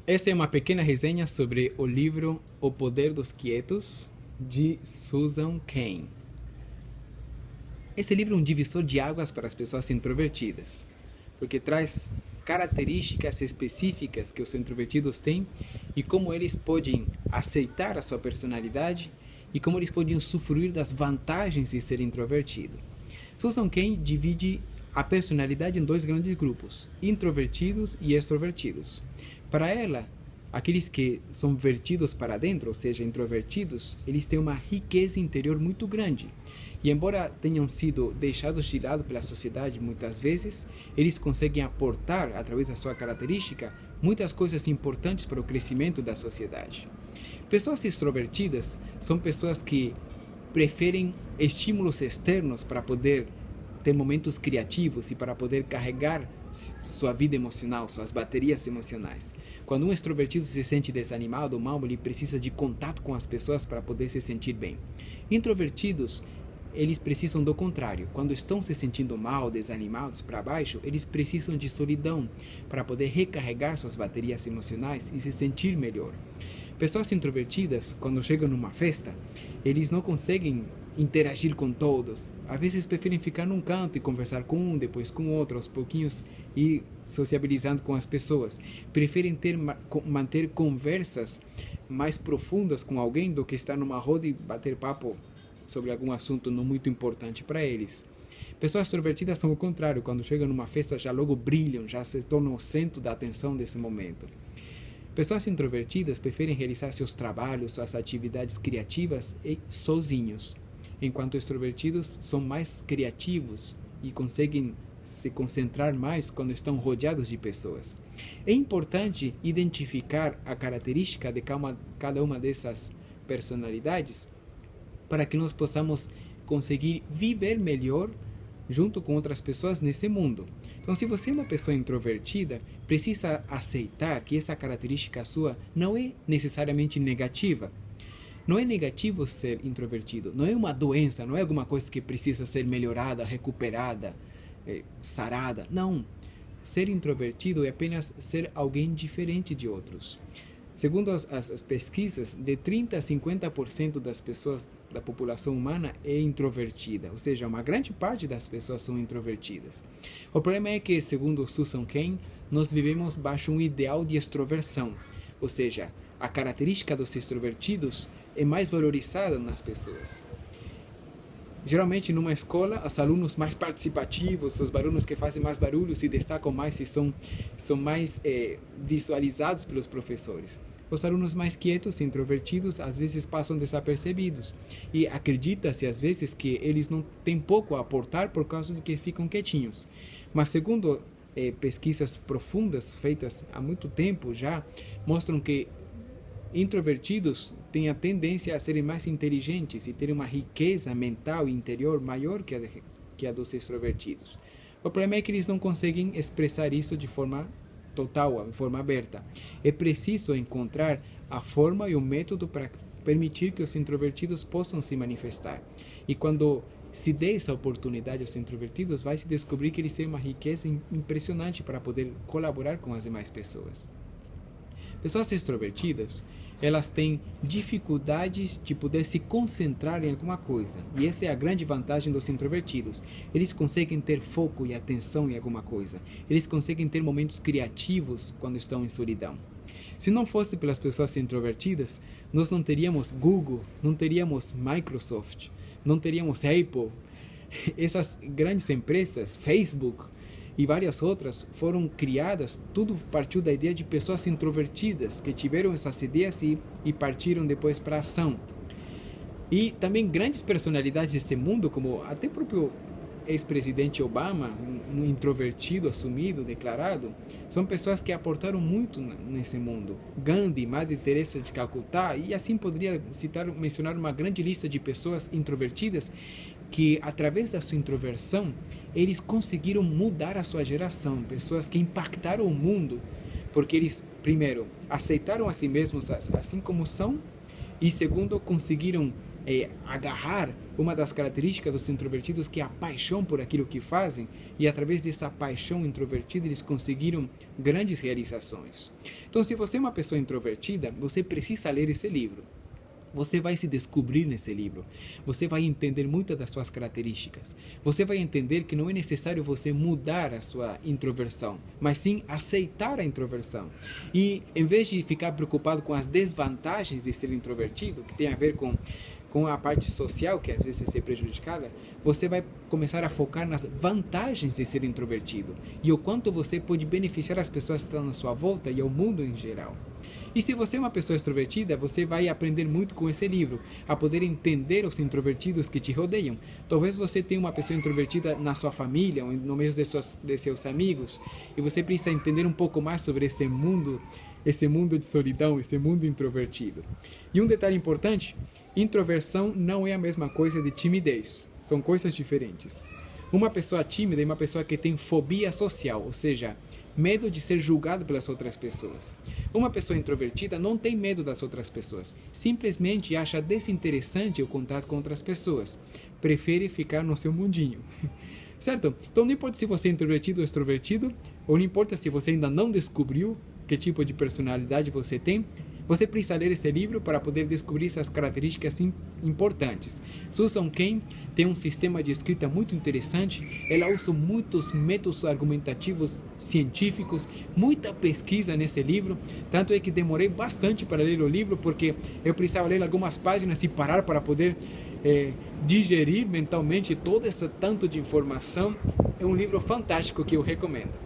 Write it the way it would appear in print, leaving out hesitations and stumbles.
Essa é uma pequena resenha sobre o livro O Poder dos Quietos, de Susan Cain. Esse livro é um divisor de águas para as pessoas introvertidas, porque traz características específicas que os introvertidos têm e como eles podem aceitar a sua personalidade e como eles podem usufruir das vantagens de ser introvertido. Susan Cain divide a personalidade em dois grandes grupos, introvertidos e extrovertidos. Para ela, aqueles que são vertidos para dentro, ou seja, introvertidos, eles têm uma riqueza interior muito grande. E embora tenham sido deixados de lado pela sociedade muitas vezes, eles conseguem aportar, através da sua característica, muitas coisas importantes para o crescimento da sociedade. Pessoas extrovertidas são pessoas que preferem estímulos externos para poder ter momentos criativos e para poder carregar sua vida emocional, suas baterias emocionais. Quando um extrovertido se sente desanimado ou mal, ele precisa de contato com as pessoas para poder se sentir bem. Introvertidos, eles precisam do contrário. Quando estão se sentindo mal, desanimados, para baixo, eles precisam de solidão para poder recarregar suas baterias emocionais e se sentir melhor. Pessoas introvertidas, quando chegam numa festa, eles não conseguem interagir com todos. Às vezes preferem ficar num canto e conversar com um, depois com outro, aos pouquinhos ir sociabilizando com as pessoas. Preferem manter conversas mais profundas com alguém do que estar numa roda e bater papo sobre algum assunto não muito importante para eles. Pessoas extrovertidas são o contrário. Quando chegam numa festa já logo brilham, já se tornam o centro da atenção desse momento. Pessoas introvertidas preferem realizar seus trabalhos, suas atividades criativas sozinhos, enquanto extrovertidos são mais criativos e conseguem se concentrar mais quando estão rodeados de pessoas. É importante identificar a característica de cada uma dessas personalidades para que nós possamos conseguir viver melhor junto com outras pessoas nesse mundo. Então, se você é uma pessoa introvertida, precisa aceitar que essa característica sua não é necessariamente negativa. Não é negativo ser introvertido, não é uma doença, não é alguma coisa que precisa ser melhorada, recuperada, sarada. Não. Ser introvertido é apenas ser alguém diferente de outros. Segundo as pesquisas, de 30% a 50% das pessoas da população humana é introvertida, ou seja, uma grande parte das pessoas são introvertidas. O problema é que, segundo Susan Cain, nós vivemos baixo um ideal de extroversão, ou seja, a característica dos extrovertidos é mais valorizada nas pessoas. Geralmente, numa escola, os alunos mais participativos, os alunos que fazem mais barulho, se destacam mais e são mais visualizados pelos professores. Os alunos mais quietos, introvertidos, às vezes passam desapercebidos. E acredita-se, às vezes, que eles não têm pouco a aportar por causa de que ficam quietinhos. Mas, segundo pesquisas profundas feitas há muito tempo já, mostram que introvertidos têm a tendência a serem mais inteligentes e terem uma riqueza mental e interior maior que a dos extrovertidos. O problema é que eles não conseguem expressar isso de forma total, de forma aberta. É preciso encontrar a forma e o método para permitir que os introvertidos possam se manifestar. E quando se dê essa oportunidade aos introvertidos, vai se descobrir que eles têm uma riqueza impressionante para poder colaborar com as demais pessoas. Pessoas extrovertidas, elas têm dificuldades de poder se concentrar em alguma coisa. E essa é a grande vantagem dos introvertidos. Eles conseguem ter foco e atenção em alguma coisa. Eles conseguem ter momentos criativos quando estão em solidão. Se não fosse pelas pessoas introvertidas, nós não teríamos Google, não teríamos Microsoft, não teríamos Apple. Essas grandes empresas, Facebook e várias outras, foram criadas, tudo partiu da ideia de pessoas introvertidas que tiveram essas ideias e partiram depois para a ação. E também grandes personalidades desse mundo, como até o próprio ex-presidente Obama, um introvertido assumido, declarado, são pessoas que aportaram muito nesse mundo. Gandhi, Madre Teresa de Calcutá, e assim poderia mencionar uma grande lista de pessoas introvertidas que, através da sua introversão, eles conseguiram mudar a sua geração, pessoas que impactaram o mundo, porque eles, primeiro, aceitaram a si mesmos assim como são, e segundo, conseguiram agarrar uma das características dos introvertidos, que é a paixão por aquilo que fazem, e através dessa paixão introvertida eles conseguiram grandes realizações. Então, se você é uma pessoa introvertida, você precisa ler esse livro. Você vai se descobrir nesse livro. Você vai entender muitas das suas características. Você vai entender que não é necessário você mudar a sua introversão, mas sim aceitar a introversão. E em vez de ficar preocupado com as desvantagens de ser introvertido, que tem a ver com a parte social, que às vezes é prejudicada, você vai começar a focar nas vantagens de ser introvertido e o quanto você pode beneficiar as pessoas que estão à sua volta e ao mundo em geral. E se você é uma pessoa extrovertida, você vai aprender muito com esse livro, a poder entender os introvertidos que te rodeiam. Talvez você tenha uma pessoa introvertida na sua família, ou no meio de seus amigos, e você precisa entender um pouco mais sobre esse mundo de solidão, esse mundo introvertido. E um detalhe importante, introversão não é a mesma coisa de timidez, são coisas diferentes. Uma pessoa tímida é uma pessoa que tem fobia social, ou seja, medo de ser julgado pelas outras pessoas. Uma pessoa introvertida não tem medo das outras pessoas, simplesmente acha desinteressante o contato com outras pessoas, prefere ficar no seu mundinho. Certo? Então não importa se você é introvertido ou extrovertido, ou não importa se você ainda não descobriu que tipo de personalidade você tem, você precisa ler esse livro para poder descobrir essas características importantes. Susan Cain tem um sistema de escrita muito interessante. Ela usa muitos métodos argumentativos científicos, muita pesquisa nesse livro. Tanto é que demorei bastante para ler o livro, porque eu precisava ler algumas páginas e parar para poder digerir mentalmente todo esse tanto de informação. É um livro fantástico que eu recomendo.